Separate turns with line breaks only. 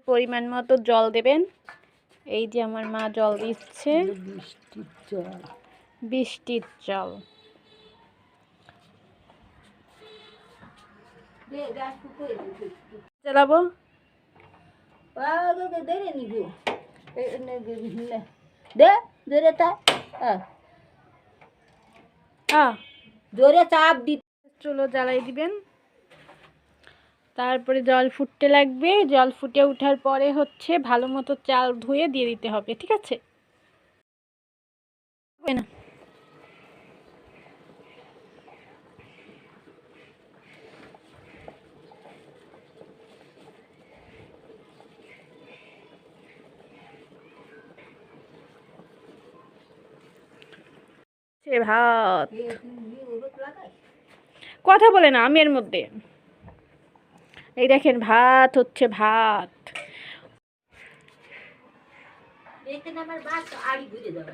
পরিমাণ মতো জল দেবেন। এই যে আমার মা জল দিচ্ছে, বৃষ্টির জল। চালাবো জোরে চাপ দিতে, চুলো জ্বালাই দিবেন। তারপরে জল ফুটতে লাগবে। জল ফুটে ওঠার পরে হচ্ছে ভালো মতো চাল ধুয়ে দিয়ে দিতে হবে, ঠিক আছে? না ভাত কথা বলে না আমি এর মধ্যে। এই দেখেন ভাত হচ্ছে, ভাত। আমার বাস আড়ি ঘুরে যাবে